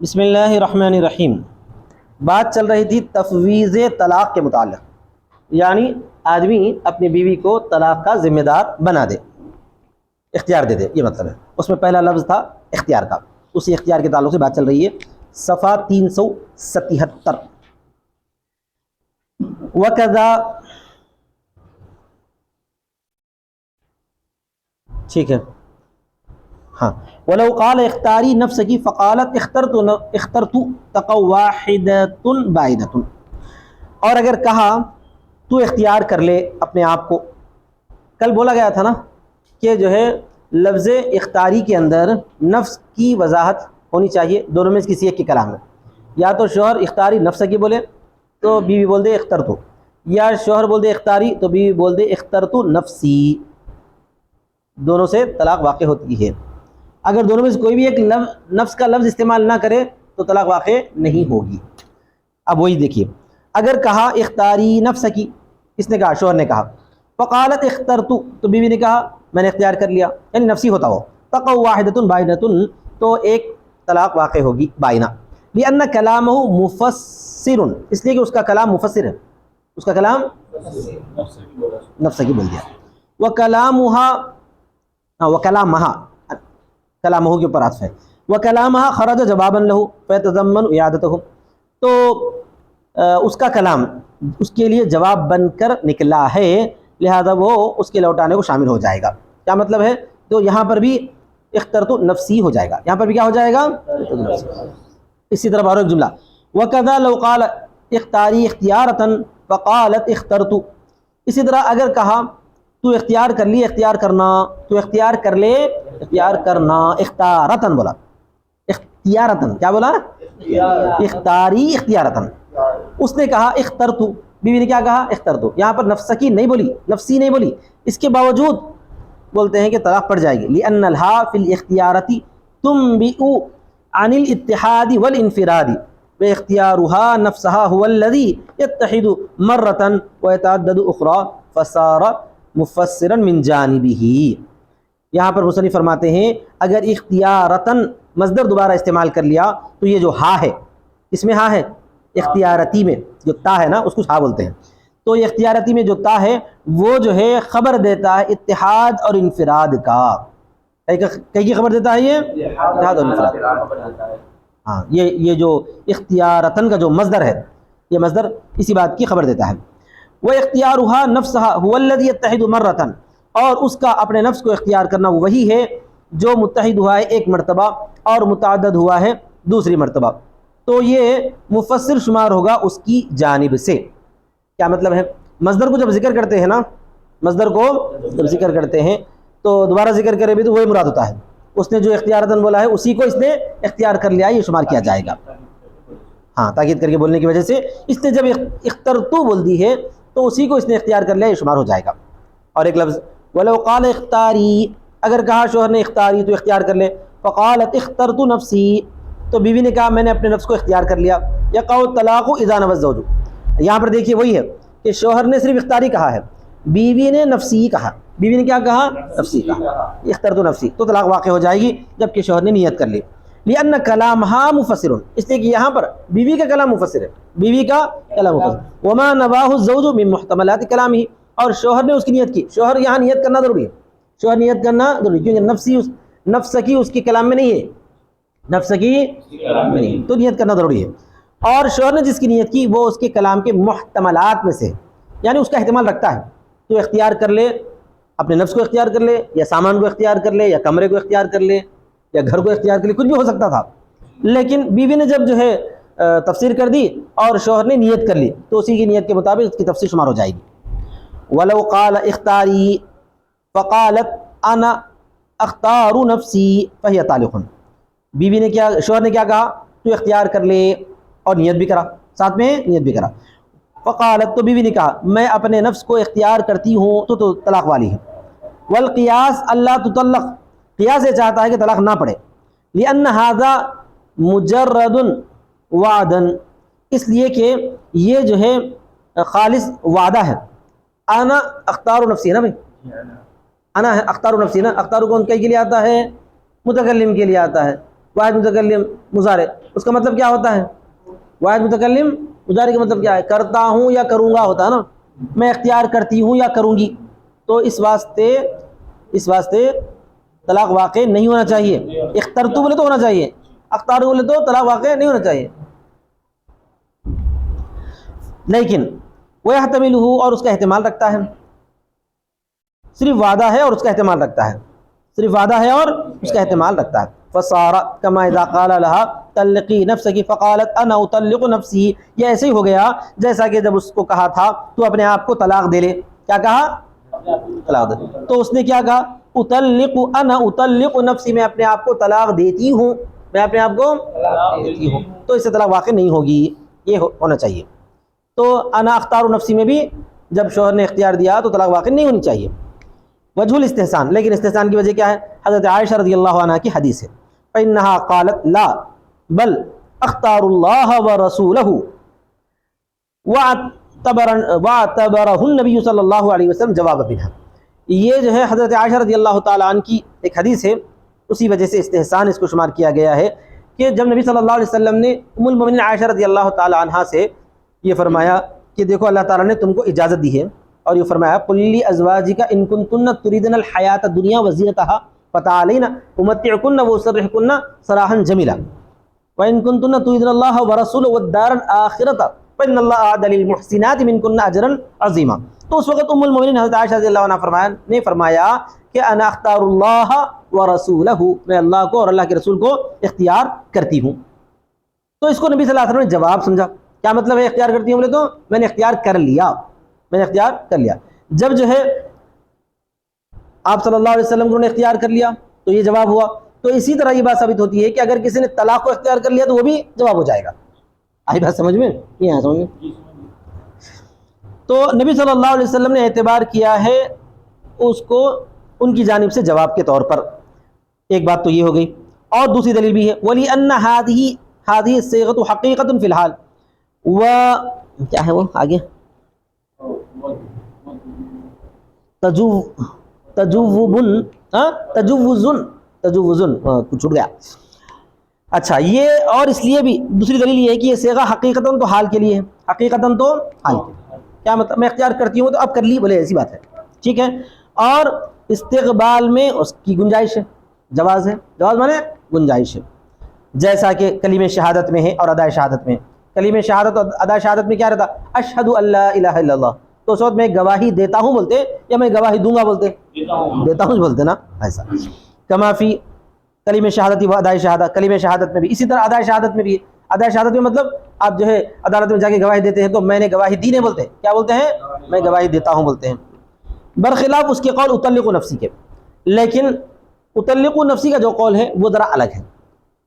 بسم اللہ الرحمن الرحیم۔ بات چل رہی تھی تفویض طلاق کے متعلق، یعنی آدمی اپنی بیوی کو طلاق کا ذمہ دار بنا دے، اختیار دے دے، یہ مطلب ہے۔ اس میں پہلا لفظ تھا اختیار کا، اسی اختیار کے تعلق سے بات چل رہی ہے۔ صفحہ 377۔ وَكَذَا، ٹھیک ہے، ہاں، وَلَوْ قَالَ اختاری نفس کی فقالت اخترت تقوا واحدۃ بائنۃ، اور اگر کہا تو اختیار کر لے اپنے آپ کو۔ کل بولا گیا تھا نا کہ جو ہے لفظ اختاری کے اندر نفس کی وضاحت ہونی چاہیے، دونوں میں سے کسی ایک کے کلام میں۔ یا تو شوہر اختاری نفس کی بولے تو بیوی بول دے اخترتو، یا شوہر بول دے اختاری تو بیوی بول دے اخترت نفسی، دونوں سے طلاق واقع ہوتی ہے۔ اگر دونوں میں سے کوئی بھی ایک نفس کا لفظ استعمال نہ کرے تو طلاق واقع نہیں ہوگی۔ اب وہی دیکھیے، اگر کہا اختاری نفس کی، اس نے کہا، شوہر نے کہا، فقالت اخترت تو بیوی نے کہا میں نے اختیار کر لیا، یعنی نفسی ہوتا ہو، تقوا واحدۃ بائنۃ تو ایک طلاق واقع ہوگی بائنہ، لأن کلامہ مفسر، اس لیے کہ اس کا کلام مفسر ہے، اس کا کلام نفس کی بول دیا۔ وکلامہا کلامہ کے اوپر عطف ہے، وکلامہا خرج جوابا لہ فیتضمن اعادتہ، تو اس کا کلام اس کے لیے جواب بن کر نکلا ہے، لہذا وہ اس کے لوٹانے کو شامل ہو جائے گا۔ کیا مطلب ہے؟ تو یہاں پر بھی اخترت نفسی ہو جائے گا، یہاں پر بھی کیا ہو جائے گا؟ اسی طرح اور ایک جملہ، وَكَذَا لَوْ قَالَ اختاری اختیارةً فقالت اخترت، اسی طرح اگر کہا تو اختیار کر لی، اختیار کرنا، تو اختیار کر لے، اختیار کرنا، اختارتاً بولا، اختیارتاً، کیا بولا؟ اختاری اختیارتاً۔ اس نے کہا اخترتو، بیوی نے کیا کہا؟ اخترتو، یہاں پر نفسکی نہیں بولی، نفسی نہیں بولی، اس کے باوجود بولتے ہیں کہ طلاق پڑ جائے گی، لأن الہا فی الاختیارۃ تنبئ عن الاتحاد والانفراد واختیارها نفسها هو الذي يتحد مرة ويتعدد أخرى فصار مفسرا من جانبه۔ یہاں پر مصنف فرماتے ہیں اگر اختیارتاً مصدر دوبارہ استعمال کر لیا تو یہ جو ہا ہے، اس میں ہا ہے اختیارتی میں جو تا ہے نا، اس کو ہا بولتے ہیں، تو یہ اختیارتی میں جو تا ہے وہ جو ہے خبر دیتا ہے اتحاد اور انفراد کا۔ کئی کی خبر دیتا ہے یہ؟ اتحاد اور انفراد۔ ہاں، یہ جو اختیارتاً کا جو مصدر ہے، یہ مصدر اسی بات کی خبر دیتا ہے۔ وَاخْتِيَارُهَا نَفْسَهَا هُوَ الَّذِي يَتَّحِدُ مَرَّةً، اور اس کا اپنے نفس کو اختیار کرنا وہی ہے جو متحد ہوا ہے ایک مرتبہ اور متعدد ہوا ہے دوسری مرتبہ، تو یہ مفسر شمار ہوگا اس کی جانب سے۔ کیا مطلب ہے؟ مصدر کو جب ذکر کرتے ہیں نا، مصدر کو جب ذکر کرتے ہیں تو دوبارہ ذکر کرے بھی تو وہی مراد ہوتا ہے، اس نے جو اختیارتاً بولا ہے اسی کو اس نے اختیار کر لیا، یہ شمار کیا جائے گا۔ ہاں، تاکید کر کے بولنے کی وجہ سے اس نے جب اخترتو بول دی ہے تو اسی کو اس نے اختیار کر لیا، یہ شمار ہو جائے گا۔ اور ایک لفظ وَلَوْ قَالَ اختاری، اگر کہا شوہر نے اختاری تو اختیار کر لے، فقالت اخترت نفسی، تو بیوی نے کہا میں نے اپنے نفس کو اختیار کر لیا۔ یقع الطلاق اذا نوى الزوج، یہاں پر دیکھیے وہی ہے کہ شوہر نے صرف اختاری کہا ہے، بیوی نے نفسی کہا، بیوی نے کیا کہا؟ نفسی کہا، اخترت نفسی، تو طلاق واقع ہو جائے گی جبکہ شوہر نے نیت کر لی۔ لأن کلامها مفسر، اس لیے کہ یہاں پر بیوی کا کلام مفسر ہے، بیوی کا کلام مفسر۔ وما نواه الزوج من محتملات کلامه، اور شوہر نے اس کی نیت کی، شوہر یہاں نیت کرنا ضروری ہے، شوہر نیت کرنا ضروری، کیونکہ نفس کی اس کے کلام میں نہیں ہے، نفس کی نہیں، تو نیت کرنا ضروری ہے۔ اور شوہر نے جس کی نیت کی وہ اس کے کلام کے محتملات میں سے، یعنی اس کا احتمال رکھتا ہے، تو اختیار کر لے، اپنے نفس کو اختیار کر لے، یا سامان کو اختیار کر لے، یا کمرے کو اختیار کر لے، یا گھر کو اختیار کر لے، کچھ بھی ہو سکتا تھا، لیکن بیوی نے جب جو ہے تفسیر کر دی اور شوہر نے نیت کر لی تو اسی کی نیت کے مطابق اس کی تفسیر شمار ہو جائے گی۔ وَلَوْ قَالَ اختاری فقالت انا اختار نفسی فهي طالق، بیوی نے کیا، شوہر نے کیا کہا؟ تو اختیار کر لے، اور نیت بھی کرا، ساتھ میں نیت بھی کرا۔ فقالت، تو بیوی نے کہا میں اپنے نفس کو اختیار کرتی ہوں تو طلاق والی ہے۔ والقیاس اللہ تطلق، قیاس یہ چاہتا ہے کہ طلاق نہ پڑے، لأن هذا مجرد وعدا، اس لیے کہ یہ جو ہے خالص وعدہ ہے۔ انا اختار نفسی نا بھائی، انا اختار نفسی نا، اختار کون کے لیے آتا ہے؟ متکلم کے لیے آتا ہے، واحد متکلم مضارع، اس کا مطلب کیا ہوتا ہے؟ واحد متکلم مضارع کا مطلب کیا ہے؟ کرتا ہوں یا کروں گا ہوتا ہے نا، میں اختیار کرتی ہوں یا کروں گی، تو اس واسطے طلاق واقع نہیں ہونا چاہیے۔ اخترتو بولے تو ہونا چاہیے، اختارو بولے تو طلاق واقع نہیں ہونا چاہیے۔ لیکن وَيَحْتَمِلُهُ، اور اس کا احتمال رکھتا ہے، صرف وعدہ ہے اور اس کا احتمال رکھتا ہے، صرف وعدہ ہے اور اس کا احتمال رکھتا ہے۔ فَصَارَ كَمَا إِذَا قَالَ لَهَا طَلِّقِي نَفْسَكِ فَقَالَتْ أَنَا أُطَلِّقُ نَفْسِي، یہ ایسے ہی ہو گیا جیسا کہ جب اس کو کہا تھا تو اپنے آپ کو طلاق دے لے، کیا کہا؟ طلاق دے، تو اس نے کیا کہا؟ اطلق انا اطلق نفسی، میں اپنے آپ کو طلاق دیتی ہوں، میں اپنے آپ کو دیتی ہوں، تو اس سے طلاق واقع نہیں ہوگی، یہ ہونا چاہیے۔ تو انا اختار نفسی میں بھی جب شوہر نے اختیار دیا تو طلاق واقع نہیں ہونی چاہیے۔ وجہ الاستحسان، لیکن استحسان کی وجہ کیا ہے؟ حضرت عائشہ رضی اللہ عنہ کی حدیث ہے، فإنها قالت لا بل اختار الله ورسوله واعتبره النبی صلی اللہ علیہ وسلم جواب منها، یہ جو ہے حضرت عائشہ رضی اللہ تعالیٰ عنہ کی ایک حدیث ہے، اسی وجہ سے استحسان اس کو شمار کیا گیا ہے کہ جب نبی صلی اللہ علیہ وسلم نے ام المؤمنین عائشہ رضی اللہ تعالیٰ عنہ سے یہ فرمایا کہ دیکھو اللہ تعالیٰ نے تم کو اجازت دی ہے، اور یہ فرمایا قل لازواجک ان کنتن تریدن الحیات الدنیا وزینتها فتعالین امتعکن واسرحکن سراحا جمیلا وان کنتن تریدن اللہ ورسولہ والدار الآخرۃ فإن اللہ اعد للمحسنات منکن اجرا عظیما۔ تو اس وقت ام المؤمنین حضرت عائشہ رضی اللہ عنہ نے فرمایا کہ انا اختار اللہ ورسولہ، میں اللہ کو اور اللہ کے رسول کو اختیار کرتی ہوں۔ تو اس کو نبی صلی اللہ علیہ وسلم نے جواب سمجھا، کیا مطلب ہے اختیار کرتی ہوں؟ بولے تو میں نے اختیار کر لیا، میں نے اختیار کر لیا۔ جب جو ہے آپ صلی اللہ علیہ وسلم کو نے اختیار کر لیا تو یہ جواب ہوا، تو اسی طرح یہ بات ثابت ہوتی ہے کہ اگر کسی نے طلاق کو اختیار کر لیا تو وہ بھی جواب ہو جائے گا۔ آئی بات سمجھ میں؟ نہیں آیا سمجھ میں؟ تو نبی صلی اللہ علیہ وسلم نے اعتبار کیا ہے اس کو ان کی جانب سے جواب کے طور پر، ایک بات تو یہ ہو گئی، اور دوسری دلیل بھی ہے وَلِأَنَّ هَذِهِ الصِّيغَةُ حَقِيقَةٌ فِي الْحَالِ، و کیا ہے وہ آگے تجوزن کچھ چھوٹ گیا۔ اچھا، یہ اور اس لیے بھی دوسری دلیل یہ ہے کہ یہ صیغہ حقیقتاً تو حال کے لیے ہے، حقیقتاً تو حال کے لیے، کیا مطلب میں اختیار کرتی ہوں تو اب کر لی، بولے ایسی بات ہے، ٹھیک ہے۔ اور استقبال میں اس کی گنجائش ہے، جواز ہے، جواز مانے گنجائش ہے، جیسا کہ کلمہ شہادت میں ہے اور ادائے شہادت میں۔ کلمہ شہادت اور ادائے شہادت میں کیا رہتا؟ اشہد ان لا الہ الا اللہ، تو اس وقت میں گواہی دیتا ہوں بولتے یا میں گواہی دوں گا بولتے؟ دیتا ہوں بولتے نا، ایسا۔ کما فی کلمہ شہادت و ادائے شہادت، کلمہ شہادت میں بھی اسی طرح ادائے شہادت میں بھی، ادائے شہادت میں مطلب آپ جو ہے عدالت میں جا کے گواہی دیتے ہیں تو میں نے گواہی دی نہیں بولتے، کیا بولتے ہیں؟ میں گواہی دیتا ہوں بولتے ہیں، برخلاف اس کے قول اطلق نفسی کے۔ لیکن اطلق نفسی کا جو قول ہے وہ ذرا الگ ہے،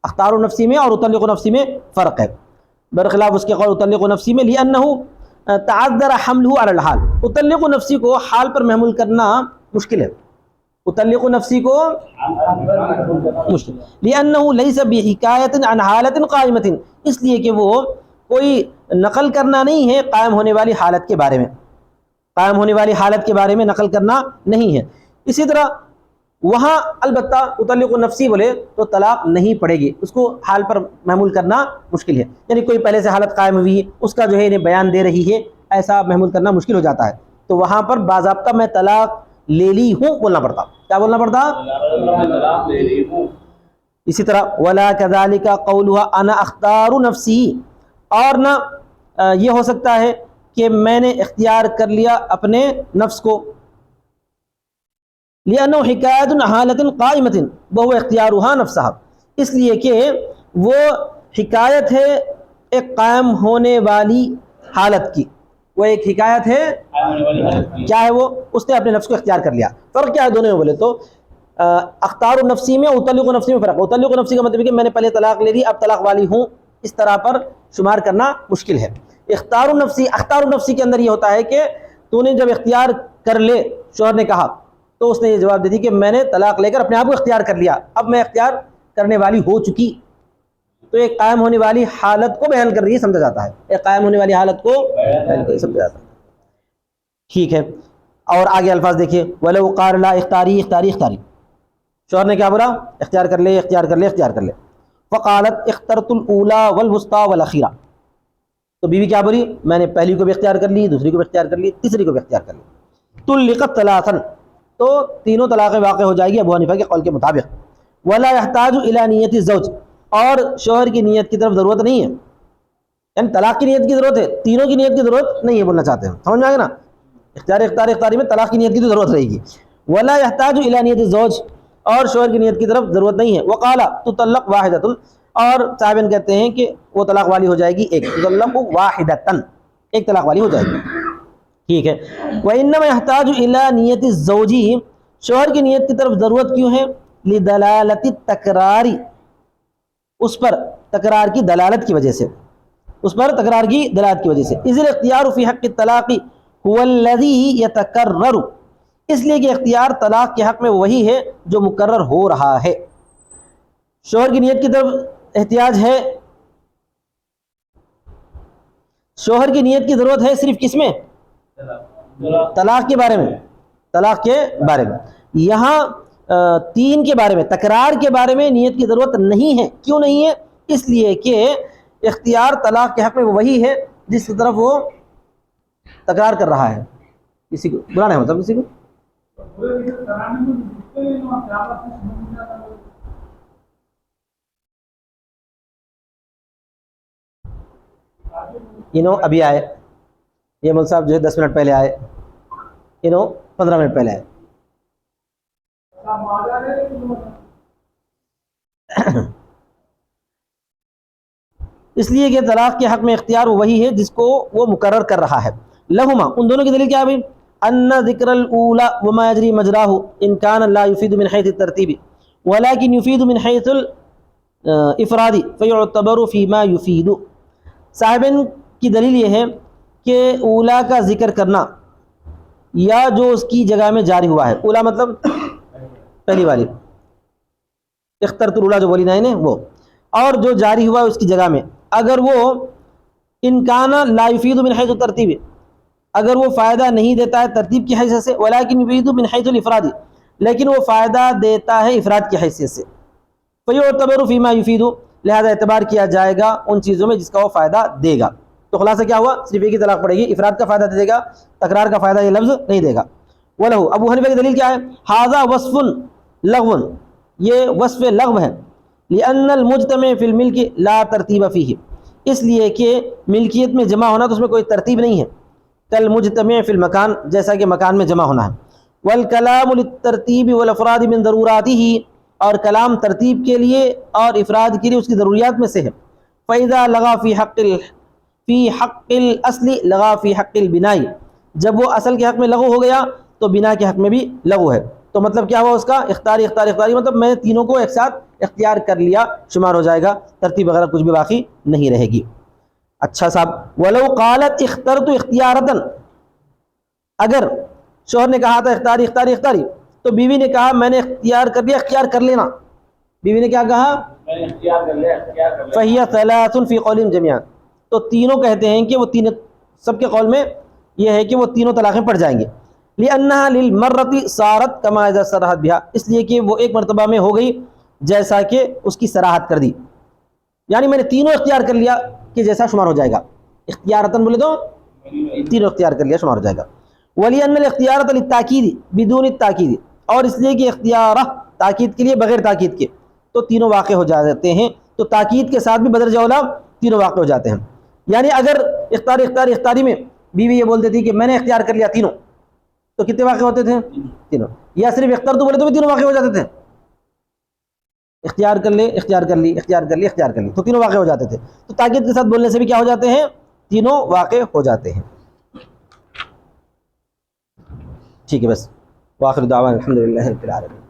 اختار نفسی میں اور اطلق نفسی میں فرق ہے، برخلاف اس کے قول اطلق نفسی میں لأنه تعذر حمله على الحال، اطلق نفسی کو حال پر محمول کرنا مشکل ہے، اطلق نفسی کو مشکل، لأنه ليس بحکایت عن حالت قائمت، اس لیے کہ وہ کوئی نقل کرنا نہیں ہے قائم ہونے والی حالت کے بارے میں، قائم ہونے والی حالت کے بارے میں نقل کرنا نہیں ہے۔ اسی طرح وہاں البتہ اطلق نفسی بولے تو طلاق نہیں پڑے گی، اس کو حال پر محمول کرنا مشکل ہے، یعنی کوئی پہلے سے حالت قائم ہوئی ہے اس کا جو ہے انہیں بیان دے رہی ہے، ایسا محمول کرنا مشکل ہو جاتا ہے، تو وہاں پر باضابطہ میں طلاق لے لی ہوں بولنا پڑتا، کیا بولنا پڑتا؟ طلاق لے لی ہوں۔ اسی طرح ولا كذلك قولها انا اختار نفسی، اور نہ یہ ہو سکتا ہے کہ میں نے اختیار کر لیا اپنے نفس کو، لأنه حکایت حالت قائمت وهو اختیارها نفسها، اس لیے کہ وہ حکایت ہے ایک قائم ہونے والی حالت کی، وہ ایک حکایت ہے کیا ہے، وہ اس نے اپنے نفس کو اختیار کر لیا۔ فرق کیا ہے دونوں میں بولے تو اختار نفسی میں اطلق نفسی میں فرق، اطلق نفسی کا مطلب ہے کہ میں نے پہلے طلاق لے لی اب طلاق والی ہوں، اس طرح پر شمار کرنا مشکل ہے۔ اختار نفسی کے اندر یہ ہوتا ہے کہ تو نے جب اختیار کر لے، شوہر نے کہا تو اس نے یہ جواب دے دی کہ میں نے طلاق لے کر اپنے آپ کو اختیار کر لیا، اب میں اختیار کرنے والی ہو چکی، تو ایک قائم ہونے والی حالت کو بیان کر رہی ہے، سمجھا جاتا ہے، ایک قائم ہونے والی حالت کو بیان کر سمجھا جاتا ہے، ٹھیک ہے۔ اور آگے الفاظ دیکھیے وَلَوْ قَالَ لَا اختاری، شوہر نے کیا بولا؟ اختیار کر لے، اختیار کر لے، اختیار کر لے، فقالت اخترت الاولی والوسطی والاخیرہ، تو بیوی کیا بولی؟ میں نے پہلی کو بھی اختیار کر لی، دوسری کو بھی اختیار کر لی، تیسری کو بھی اختیار کر لی. طلقت ثلاثا، تو تینوں طلاقیں واقع ہو جائے گی ابو حنیفہ کے قول کے مطابق. ولا يحتاج الى نیت الزوج، اور شوہر کی نیت کی طرف ضرورت نہیں ہے، یعنی طلاق کی نیت کی ضرورت ہے، تینوں کی نیت کی ضرورت نہیں ہے بولنا چاہتے ہیں. سمجھ میں آئے گا نا؟ اختیاری میں طلاق کی نیت کی تو ضرورت رہے گی. ولا يحتاج الى نیت الزوج، اور شوہر کی نیت کی طرف ضرورت نہیں ہے. وقال تطلق واحدۃ، اور صاحبین کہتے ہیں کہ وہ طلاق والی ہو جائے گی ایک، تطلق واحدۃ، ایک طلاق والی ہو جائے گی. ٹھیک ہے. وانما يحتاج الى نیت الزوج، شوہر کی نیت کی طرف ضرورت کیوں ہے؟ لدلالت التکرار، اس پر تکرار کی دلالت کی وجہ سے، اس پر تکرار کی دلالت کی وجہ سے. اذ الاختیار فی حق الطلاق هو الذی یتکرر، اس لیے کہ اختیار طلاق کے حق میں وہی ہے جو مکرر ہو رہا ہے. شوہر کی نیت کی طرف احتیاج ہے، شوہر کی نیت کی ضرورت ہے صرف کس میں؟ طلاق کے بارے میں، طلاق کے بارے میں. یہاں تین کے بارے میں، تکرار کے بارے میں نیت کی ضرورت نہیں ہے. کیوں نہیں ہے؟ اس لیے کہ اختیار طلاق کے حق میں وہی ہے جس کی طرف وہ تکرار کر رہا ہے. کسی کو بلانا ہے مطلب کسی کو ابھی آئے یہ مول صاحب جو ہے 10 منٹ پہلے آئے، 15 منٹ پہلے آئے. اس لیے کہ طلاق کے حق میں اختیار وہی ہے جس کو وہ مقرر کر رہا ہے. لہما، ان دونوں کی دلیل کیا ہے بھائی؟ ان ذکر الاولی وما یجری مجراہ ان کان لا يفید من حیث الترتیب ولكن يفید من حیث الافراد فیعتبر فیما یفید. صاحبین کی دلیل یہ ہے کہ اولا کا ذکر کرنا یا جو اس کی جگہ میں جاری ہوا ہے، اولا مطلب پہلی والی، اخترت الاولا جو بولی نا وہ، اور جو جاری ہوا اس کی جگہ میں، اگر وہ انکان لا یفید من حیث الترتیب، اگر وہ فائدہ نہیں دیتا ہے ترتیب کی حیثیت سے، ولکن یفید من حیث الافراد، لیکن وہ فائدہ دیتا ہے افراد کی حیثیت سے، فیعتبر فیما یفید، لہذا اعتبار کیا جائے گا ان چیزوں میں جس کا وہ فائدہ دے گا. تو خلاصہ کیا ہوا؟ صرف ایک ہی طلاق پڑے گی، افراد کا فائدہ دے گا، تکرار کا فائدہ یہ لفظ نہیں دے گا. وَلَهُ، ابو حنیفہ کی دلیل کیا ہے؟ ھذا وصف لغو، یہ وصف لغو ہے. لأن المجتمع فی الملک لا ترتیب فیہ، اس لیے کہ ملکیت میں جمع ہونا تو اس میں کوئی ترتیب نہیں ہے. کالمجتمع فی المکان، جیسا کہ مکان میں جمع ہونا ہے. والکلام للترتیب والافراد من ضروراتہ، اور کلام ترتیب کے لیے اور افراد کے لیے اس کی ضروریات میں سے ہے. فإذا لغا فی حق الاصل لغا فی حق البناء، جب وہ اصل کے حق میں لغو ہو گیا تو بنا کے حق میں بھی لغو ہے. تو مطلب کیا ہوا اس کا؟ اختیاری مطلب میں نے تینوں کو ایک ساتھ اختیار کر لیا، شمار ہو جائے گا، ترتیب وغیرہ کچھ بھی باقی نہیں رہے گی. اچھا صاحب، ولو قالت اخترت اختیارتا، اگر شوہر نے کہا تھا اختیاری، تو بیوی نے کہا میں نے اختیار کر لیا، اختیار کر لینا. بیوی نے کیا کہا؟ فہی ثلاث فی قول جميعا، تو تینوں کہتے ہیں کہ وہ تین، سب کے قول میں یہ ہے کہ وہ تینوں طلاقیں پڑ جائیں گے. لأنها للمرة صارت كما اذا صرحت بها، اس لیے کہ وہ ایک مرتبہ میں ہو گئی جیسا کہ اس کی صراحت کر دی، یعنی میں نے تینوں اختیار کر لیا کہ جیسا شمار ہو جائے گا. اختیارتاً بولے تو تینوں اختیار کر لیا شمار ہو جائے گا. ولأن الاختیارۃ للتاکید بدون التاکید، اور اس لیے کہ اختیارہ تاکید کے لیے بغیر تاکید کے، تو تینوں واقع ہو جاتے ہیں. تو تاکید کے ساتھ بھی بدرجہ اولا تینوں واقع ہو جاتے ہیں. یعنی اگر اختیاری میں بیوی یہ بول دیتی کہ میں نے اختیار کر لیا تینوں، تو کتنے واقع ہوتے تھے؟ تینوں. یا صرف اختیار تو بولے تو بھی تینوں واقع ہو جاتے تھے. اختیار کر لی، تو تینوں واقع ہو جاتے تھے. تو تاکید کے ساتھ بولنے سے بھی کیا ہو جاتے ہیں؟ تینوں واقع ہو جاتے ہیں. ٹھیک ہے بس. وآخر دعوانا الحمدللہ رب العالمین.